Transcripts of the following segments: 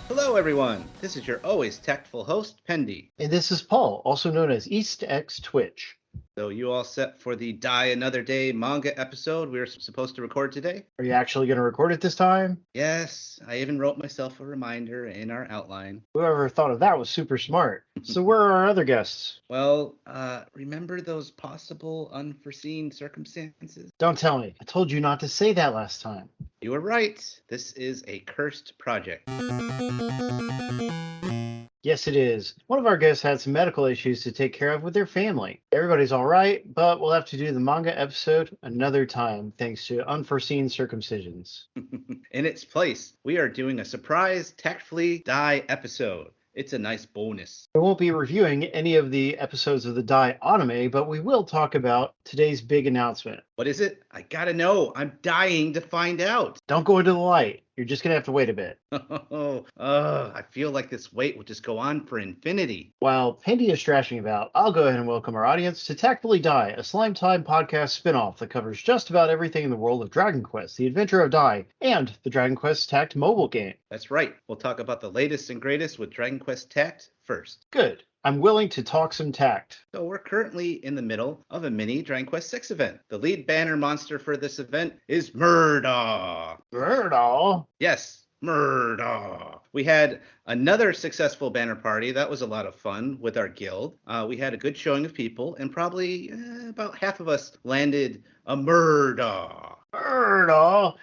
Hello, everyone. This is your always tactful host, Pendy. And this is Paul, also known as EastX Twitch. So, you all set for the Die Another Day manga episode we were supposed to record today? Are you actually going to record it this time? Yes, I even wrote myself a reminder in our outline. Whoever thought of that was super smart. So where are our other guests? Well, remember those possible unforeseen circumstances? Don't tell me. I told you not to say that last time. You were right. This is a cursed project. Yes, it is. One of our guests had some medical issues to take care of with their family. Everybody's all right, but we'll have to do the manga episode another time thanks to unforeseen circumcisions. In its place, we are doing a surprise Tactfully Die episode. It's a nice bonus. We won't be reviewing any of the episodes of the Die anime, but we will talk about today's big announcement. What is it? I gotta know. I'm dying to find out. Don't go into the light. You're just going to have to wait a bit. I feel like this wait will just go on for infinity. While Pendy is strashing about, I'll go ahead and welcome our audience to Tactfully Die, a Slime Time podcast spinoff that covers just about everything in the world of Dragon Quest, the Adventure of Die, and the Dragon Quest Tact mobile game. That's right. We'll talk about the latest and greatest with Dragon Quest Tact first. Good. I'm willing to talk some tact. So we're currently in the middle of a mini Dragon Quest VI event. The lead banner monster for this event is Murdaugh. Murdaugh? Yes, Murdaugh. We had another successful banner party. That was a lot of fun with our guild. We had a good showing of people, and probably about half of us landed a Murdaugh. Murdaugh.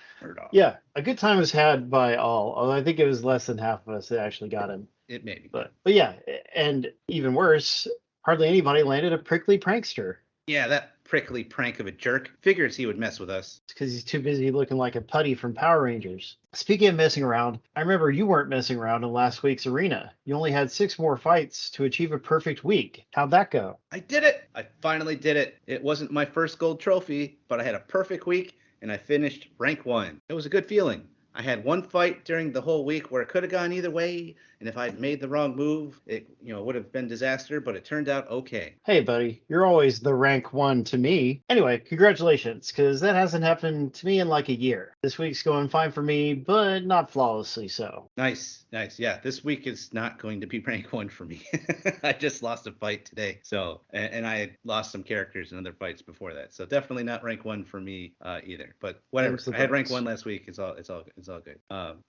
Yeah, a good time was had by all, although I think it was less than half of us that actually got him. It may be. But yeah, and even worse, hardly anybody landed a prickly prankster. Yeah, that prickly prank of a jerk. Figures he would mess with us. It's because he's too busy looking like a putty from Power Rangers. Speaking of messing around, I remember you weren't messing around in last week's arena. You only had 6 more fights to achieve a perfect week. How'd that go? I did it! I finally did it. It wasn't my first gold trophy, but I had a perfect week, and I finished rank 1. It was a good feeling. I had one fight during the whole week where it could have gone either way, and if I'd made the wrong move, it would have been disaster, but it turned out okay. Hey, buddy, you're always the rank 1 to me. Anyway, congratulations, because that hasn't happened to me in like a year. This week's going fine for me, but not flawlessly so. Nice. Yeah, this week is not going to be rank 1 for me. I just lost a fight today, so and I had lost some characters in other fights before that, so definitely not rank 1 for me either. But whatever, I had rank 1 last week. It's all good.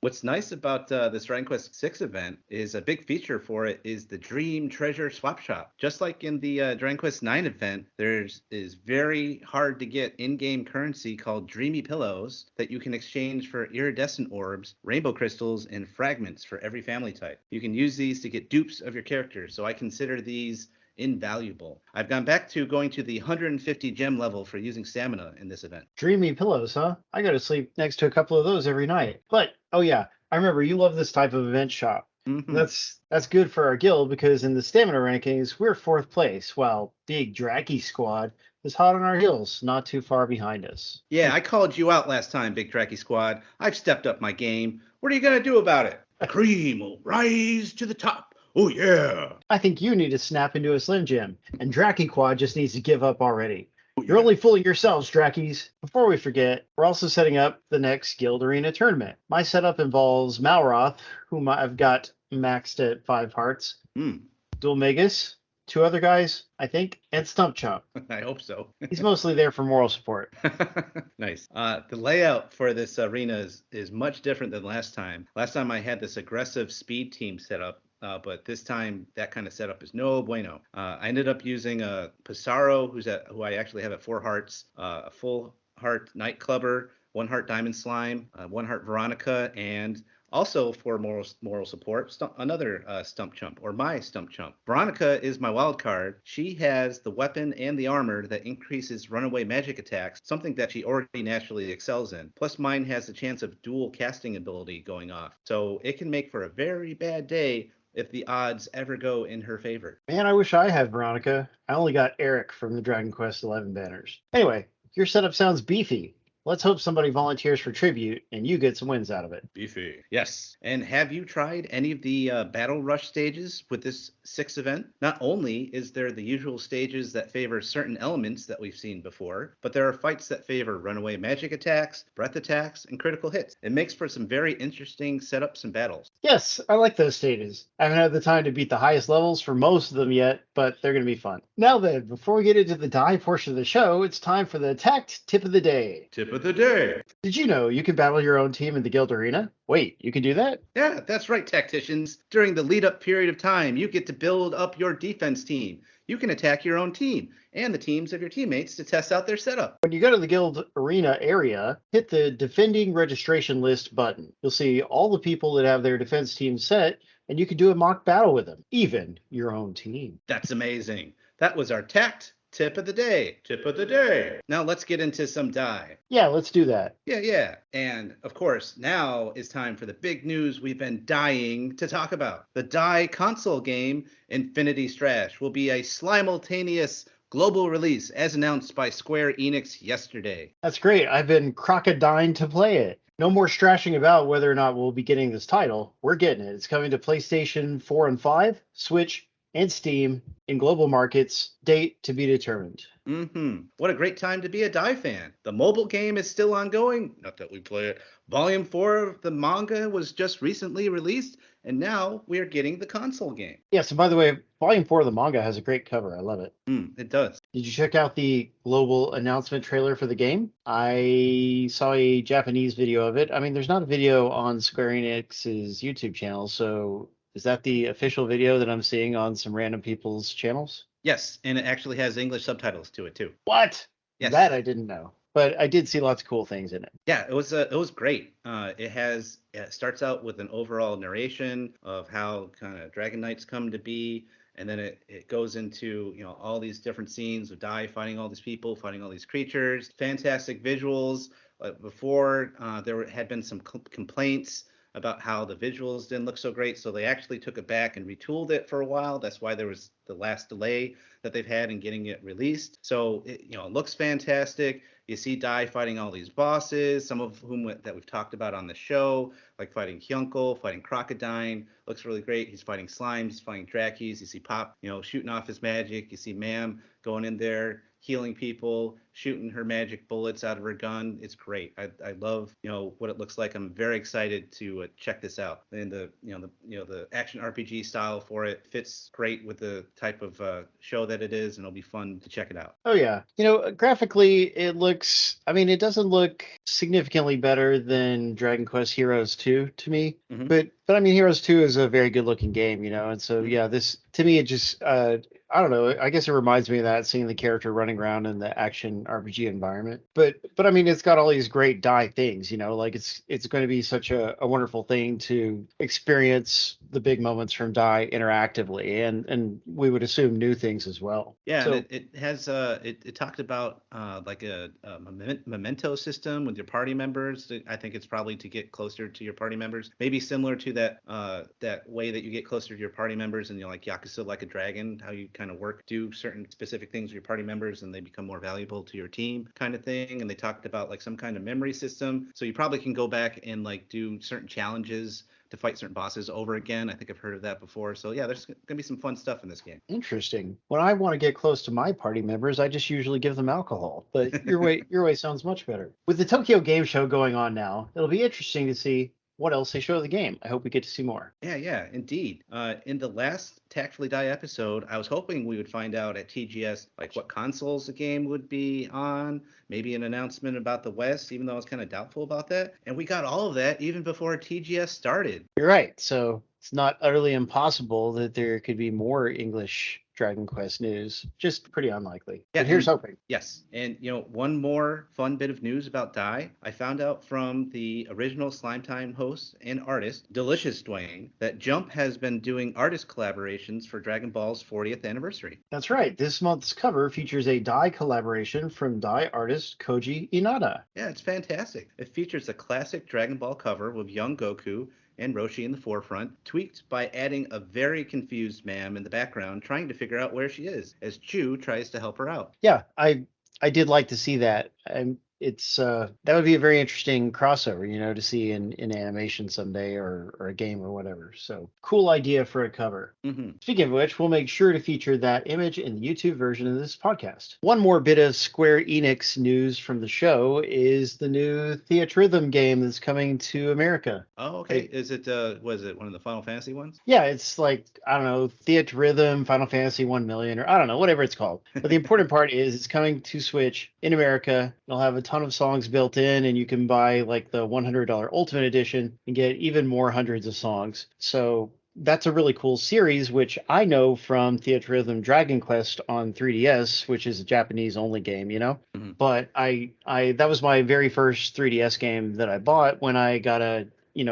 What's nice about this Dragon Quest VI event is a big feature for it is the Dream Treasure Swap Shop. Just like in the Dragon Quest IX event, is very hard to get in-game currency called Dreamy Pillows that you can exchange for iridescent orbs, rainbow crystals, and fragments for every family type. You can use these to get dupes of your characters, so I consider these invaluable. I've gone back to going to the 150 gem level for using stamina in this event. Dreamy pillows, huh? I go to sleep next to a couple of those every night. But, oh yeah, I remember you love this type of event shop. Mm-hmm. That's good for our guild because in the stamina rankings, we're 4th place, while Big Dracky Squad is hot on our heels, not too far behind us. Yeah, I called you out last time, Big Dracky Squad. I've stepped up my game. What are you going to do about it? Cream will rise to the top. Oh, yeah. I think you need to snap into a Slim Jim, and Dracky Quad just needs to give up already. Oh, yeah. You're only fooling yourselves, Drackies. Before we forget, we're also setting up the next Guild Arena tournament. My setup involves Malroth, whom I've got maxed at 5 hearts, Dulmagus, 2 other guys, I think, and Stump Chump. I hope so. He's mostly there for moral support. Nice. The layout for this arena is much different than last time. Last time I had this aggressive speed team set up. But this time, that kind of setup is no bueno. I ended up using a Pissarro, who I actually have at 4 hearts, a full heart Nightclubber, 1 heart Diamond Slime, 1 heart Veronica, and also for moral support, another Stump Chump, or my Stump Chump. Veronica is my wild card. She has the weapon and the armor that increases runaway magic attacks, something that she already naturally excels in. Plus mine has the chance of dual casting ability going off. So it can make for a very bad day if the odds ever go in her favor. Man, I wish I had Veronica. I only got Eric from the Dragon Quest XI banners. Anyway, your setup sounds beefy. Let's hope somebody volunteers for tribute and you get some wins out of it. Beefy. Yes. And have you tried any of the Battle Rush stages with this 6th event? Not only is there the usual stages that favor certain elements that we've seen before, but there are fights that favor runaway magic attacks, breath attacks, and critical hits. It makes for some very interesting setups and battles. Yes, I like those stages. I haven't had the time to beat the highest levels for most of them yet, but they're going to be fun. Now then, before we get into the die portion of the show, it's time for the Tact Tip of the Day. Tip of the day. Did you know you can battle your own team in the Guild Arena? Wait, you can do that? Yeah, that's right, tacticians. During the lead-up period of time, you get to build up your defense team. You can attack your own team and the teams of your teammates to test out their setup. When you go to the Guild Arena area, hit the Defending Registration List button. You'll see all the people that have their defense team set, and you can do a mock battle with them, even your own team. That's amazing. That was our Tact Tip of the Day. Tip of the Day. Now let's get into some die. Yeah, let's do that. Yeah. And of course, now is time for the big news we've been dying to talk about. The die console game, Infinity Strash, will be a simultaneous global release as announced by Square Enix yesterday. That's great. I've been crocodine to play it. No more strashing about whether or not we'll be getting this title. We're getting it. It's coming to PlayStation 4 and 5, Switch, and Steam in global markets. Date to be determined. What a great time to be a Die fan. The mobile game is still ongoing. Not that we play it. Volume 4 of the manga was just recently released, and now we are getting the console game. Yeah, so by the way, Volume 4 of the manga has a great cover. I love it. It does. Did you check out the global announcement trailer for the game? I saw a Japanese video of it. I mean, there's not a video on Square Enix's YouTube channel, so is that the official video that I'm seeing on some random people's channels? Yes, and it actually has English subtitles to it too. What? Yes. That I didn't know. But I did see lots of cool things in it. Yeah, it was great. It starts out with an overall narration of how kind of Dragon Knights come to be, and then it goes into all these different scenes of Dai fighting all these people, fighting all these creatures. Fantastic visuals. Before there had been some complaints about how the visuals didn't look so great, so they actually took it back and retooled it for a while. That's why there was the last delay that they've had in getting it released. So it looks fantastic. You see Dai fighting all these bosses, some of whom that we've talked about on the show, like fighting Hyunkel, fighting Crocodine. Looks really great. He's fighting slimes, he's fighting Drakes. You see Pop, shooting off his magic. You see Mam going in there, healing people, shooting her magic bullets out of her gun. It's great. I love what it looks like. I'm very excited to check this out. And the action RPG style for it fits great with the type of show that it is, and it'll be fun to check it out. Oh yeah, graphically it looks. I mean, it doesn't look significantly better than Dragon Quest Heroes 2 to me, but I mean, Heroes 2 is a very good looking game, and so yeah, this to me it just. I don't know. I guess it reminds me of that, seeing the character running around in the action RPG environment. But I mean, it's got all these great Dai things, like it's going to be such a wonderful thing to experience the big moments from Dai interactively, and we would assume new things as well. Yeah, so, and it has it talked about like a memento system with your party members. I think it's probably to get closer to your party members, maybe similar to that way that you get closer to your party members and like Yakuza Like a Dragon, how you kind of do certain specific things with your party members and they become more valuable to your team kind of thing. And they talked about like some kind of memory system, so you probably can go back and like do certain challenges to fight certain bosses over again. I think I've heard of that before. So yeah, there's gonna be some fun stuff in this game. Interesting. When I want to get close to my party members, I just usually give them alcohol. But your way sounds much better. With the Tokyo Game Show going on now, it'll be interesting to see what else they show the game. I hope we get to see more. Yeah, indeed. In the last Tactfully Die episode, I was hoping we would find out at TGS like what consoles the game would be on, maybe an announcement about the West, even though I was kind of doubtful about that. And we got all of that even before TGS started. You're right. So it's not utterly impossible that there could be more English Dragon Quest news. Just pretty unlikely. Yeah, but here's hoping. Yes. And one more fun bit of news about Dai. I found out from the original Slime Time host and artist, Delicious Dwayne, that Jump has been doing artist collaborations for Dragon Ball's 40th anniversary. That's right. This month's cover features a Dai collaboration from Dai artist Koji Inada. Yeah, it's fantastic. It features a classic Dragon Ball cover with young Goku and Roshi in the forefront, tweaked by adding a very confused Mam in the background trying to figure out where she is, as Chu tries to help her out. Yeah, I did like to see that. I'm it's that would be a very interesting crossover, to see in animation someday, or a game or whatever. So cool idea for a cover. Speaking of which, we'll make sure to feature that image in the YouTube version of this podcast. One more bit of Square Enix news from the show is the new Theatrhythm game that's coming to America. Oh, okay. Is it was it one of the Final Fantasy ones? Yeah, it's like, I don't know, Theatrhythm, Final Fantasy 1 million, or I don't know, whatever it's called. But the important part is it's coming to Switch in America. It'll have a ton of songs built in, and you can buy like the $100 Ultimate Edition and get even more hundreds of songs. So that's a really cool series, which I know from Theatrhythm Dragon Quest on 3DS, which is a Japanese only game, But I that was my very first 3DS game that I bought when I got a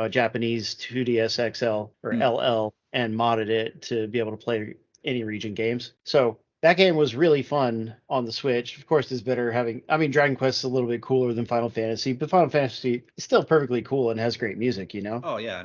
Japanese 2DS XL or LL and modded it to be able to play any region games. So that game was really fun on the Switch. Of course, it's better Dragon Quest is a little bit cooler than Final Fantasy, but Final Fantasy is still perfectly cool and has great music, Oh yeah,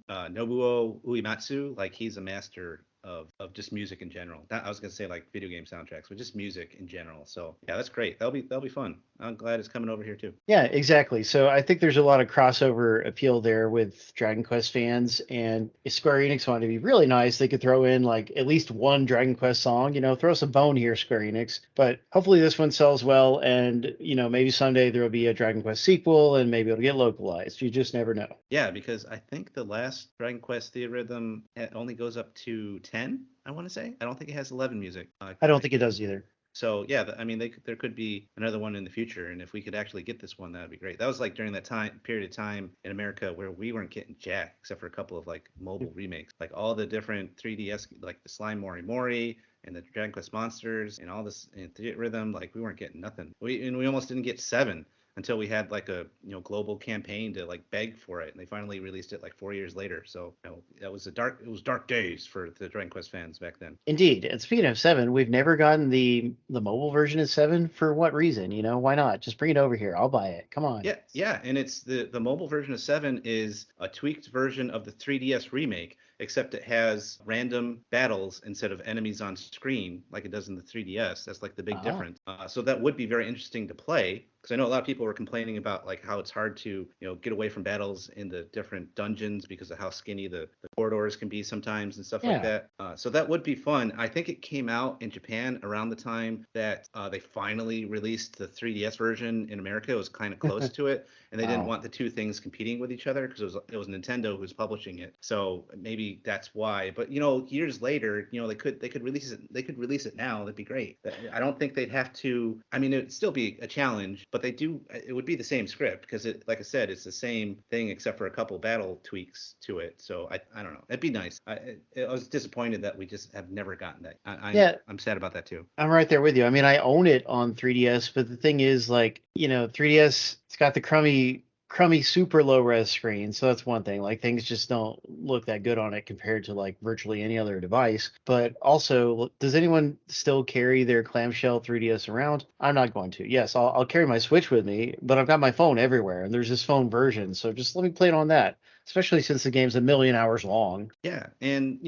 Nobuo Uematsu, like he's a master of just music in general. I was gonna say like video game soundtracks, but just music in general. So yeah, that's great. That'll be fun. I'm glad it's coming over here too. Yeah, exactly. So I think there's a lot of crossover appeal there with Dragon Quest fans, and if Square Enix wanted to be really nice, they could throw in like at least one Dragon Quest song. Throw us a bone here, Square Enix. But hopefully this one sells well, and maybe someday there will be a Dragon Quest sequel, and maybe it'll get localized. You just never know. Yeah, because I think the last Dragon Quest Theatrhythm only goes up to 10. I want to say. I don't think it has 11 music. I don't think it does either. So yeah, there could be another one in the future, and if we could actually get this one, that'd be great. That was like during that period of time in America where we weren't getting jack except for a couple of like mobile remakes, like all the different 3DS, like the Slime Mori Mori and the Dragon Quest Monsters and all this in Theatrhythm. Like we weren't getting nothing. We almost didn't get 7 until we had like a global campaign to like beg for it, and they finally released it like 4 years later. So it was dark days for the Dragon Quest fans back then. Indeed. And speaking of 7, we've never gotten the mobile version of 7. For what reason? Why not? Just bring it over here. I'll buy it. Come on. Yeah, and it's the mobile version of 7 is a tweaked version of the 3DS remake, except it has random battles instead of enemies on screen like it does in the 3DS. That's like the big difference. So that would be very interesting to play, because I know a lot of people were complaining about like how it's hard to get away from battles in the different dungeons because of how skinny the corridors can be sometimes and stuff like that. So that would be fun. I think it came out in Japan around the time that they finally released the 3DS version in America. It was kind of close to it, and they didn't want the two things competing with each other because it was Nintendo who was publishing it. So maybe that's why. But years later, they could release it. They could release it now. That'd be great. I don't think they'd have to. I mean, it'd still be a challenge, but it would be the same script because like I said, it's the same thing except for a couple battle tweaks to it. So I don't know. It'd be nice. I was disappointed that we just have never gotten that. I'm sad about that too. I'm right there with you. I mean, I own it on 3DS, but the thing is, like, 3DS, it's got the crummy super low res screen, so that's one thing. Like, things just don't look that good on it compared to like virtually any other device. But also, does anyone still carry their clamshell 3DS around? I'm not going to. Yes, I'll carry my Switch with me, but I've got my phone everywhere, and there's this phone version, so just let me play it on that, especially since the game's a million hours long. Yeah, and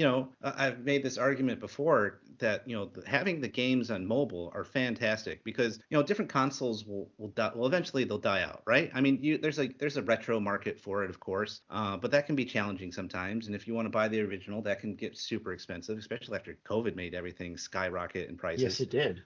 I've made this argument before that having the games on mobile are fantastic because different consoles will eventually they'll die out, right? I mean, there's a retro market for it, of course, but that can be challenging sometimes. And if you want to buy the original, that can get super expensive, especially after COVID made everything skyrocket in prices. Yes, it did.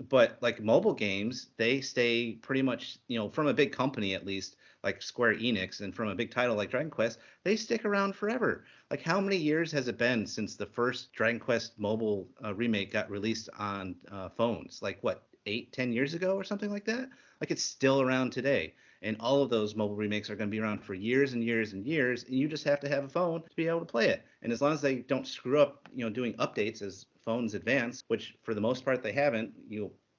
But like mobile games, they stay pretty much, from a big company at least, like Square Enix, and from a big title like Dragon Quest, they stick around forever. Like, how many years has it been since the first Dragon Quest mobile remake got released on phones? Like, what, 8-10 years ago or something like that? Like, it's still around today. And all of those mobile remakes are going to be around for years and years and years, and you just have to have a phone to be able to play it. And as long as they don't screw up, doing updates as phones advance, which for the most part they haven't,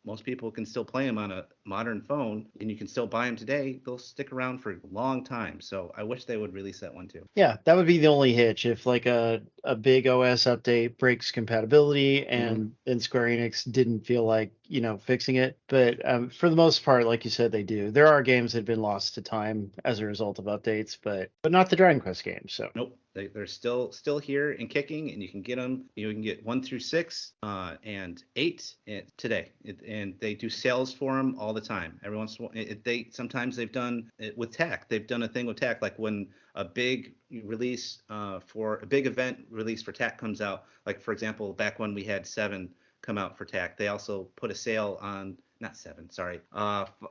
most people can still play them on a modern phone, and you can still buy them today. They'll stick around for a long time. So I wish they would release that one too. Yeah, that would be the only hitch if like a big OS update breaks compatibility, and then Square Enix didn't feel like fixing it. But for the most part, like you said, they do. There are games that have been lost to time as a result of updates, but not the Dragon Quest games. So nope, they're still here and kicking, and you can get them. You can get 1 through 6 and 8 today, and they do sales for them all the time. Every once in a while, sometimes they've done it with Tact. They've done a thing with Tact, like when a big release for a big event release for Tact comes out. Like for example, back when we had 7 come out for Tact, they also put a sale on. Not 7, sorry.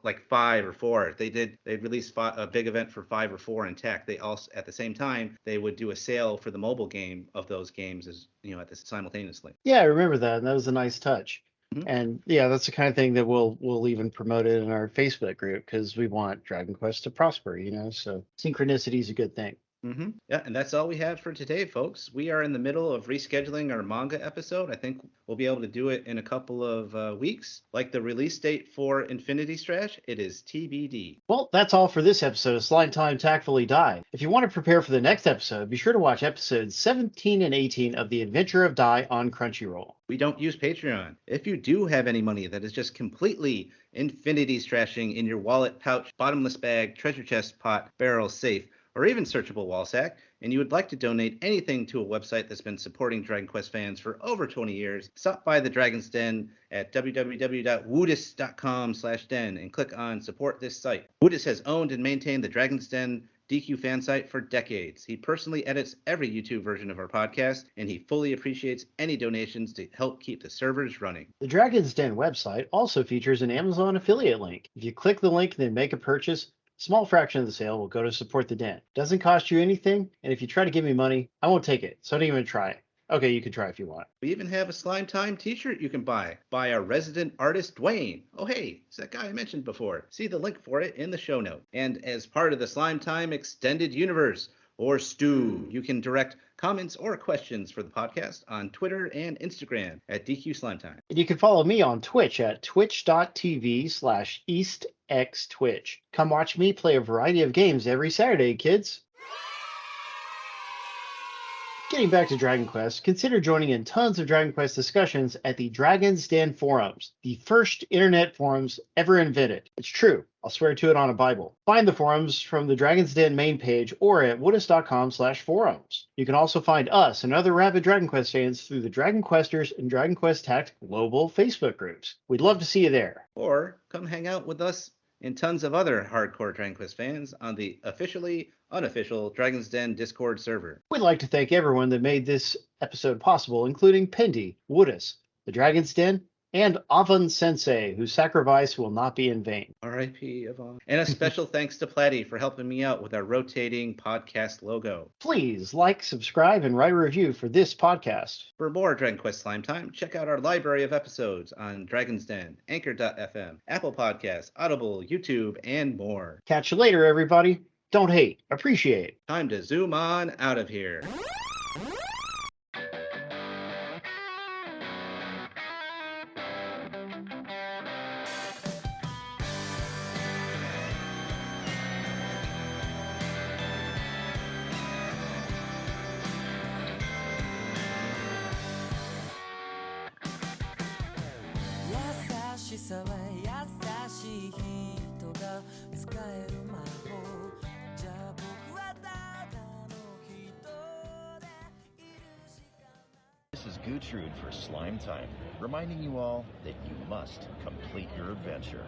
Like 5 or 4. They released a big event for 5 or 4 in Tact. They also, at the same time, they would do a sale for the mobile game of those games simultaneously. Yeah, I remember that, and that was a nice touch. Mm-hmm. And yeah, that's the kind of thing that we'll even promote it in our Facebook group because we want Dragon Quest to prosper, So synchronicity is a good thing. Mm-hmm. Yeah, and that's all we have for today, folks. We are in the middle of rescheduling our manga episode. I think we'll be able to do it in a couple of weeks. Like the release date for Infinity Strash, it is TBD. Well, that's all for this episode of Slime Time Tactfully Die. If you want to prepare for the next episode, be sure to watch episodes 17 and 18 of The Adventure of Die on Crunchyroll. We don't use Patreon. If you do have any money that is just completely Infinity Strashing in your wallet, pouch, bottomless bag, treasure chest, pot, barrel, safe, or even searchable wall sack, and you would like to donate anything to a website that's been supporting Dragon Quest fans for over 20 years, stop by the Dragon's Den at www.woodis.com/den and click on Support This Site. Woodis has owned and maintained the Dragon's Den DQ fan site for decades. He personally edits every YouTube version of our podcast, and he fully appreciates any donations to help keep the servers running. The Dragon's Den website also features an Amazon affiliate link. If you click the link and then make a purchase, a small fraction of the sale will go to support the den. Doesn't cost you anything, and if you try to give me money, I won't take it, so don't even try it. Okay, you can try if you want. We even have a Slime Time t-shirt you can buy by our resident artist, Dwayne. Oh, hey, it's that guy I mentioned before. See the link for it in the show note. And as part of the Slime Time Extended Universe, or STU, you can direct comments or questions for the podcast on Twitter and Instagram at DQ Slime Time. And you can follow me on Twitch at twitch.tv/EastXTwitch. Come watch me play a variety of games every Saturday, kids. Getting back to Dragon Quest, consider joining in tons of Dragon Quest discussions at the Dragon's Den forums, the first internet forums ever invented. It's true. I'll swear to it on a Bible. Find the forums from the Dragon's Den main page or at woodis.com/forums. You can also find us and other rabid Dragon Quest fans through the Dragon Questers and Dragon Quest Tact global Facebook groups. We'd love to see you there. Or come hang out with us and tons of other hardcore Dragon Quest fans on the officially unofficial Dragon's Den Discord server. We'd like to thank everyone that made this episode possible, including Pendy, Woodis, the Dragon's Den, and Avon Sensei, whose sacrifice will not be in vain. R.I.P. Avon. And a special thanks to Platty for helping me out with our rotating podcast logo. Please like, subscribe, and write a review for this podcast. For more Dragon Quest Slime Time, check out our library of episodes on Dragon's Den, Anchor.fm, Apple Podcasts, Audible, YouTube, and more. Catch you later, everybody. Don't hate, appreciate. Time to zoom on out of here. This is Gertrude for Slime Time, reminding you all that you must complete your adventure.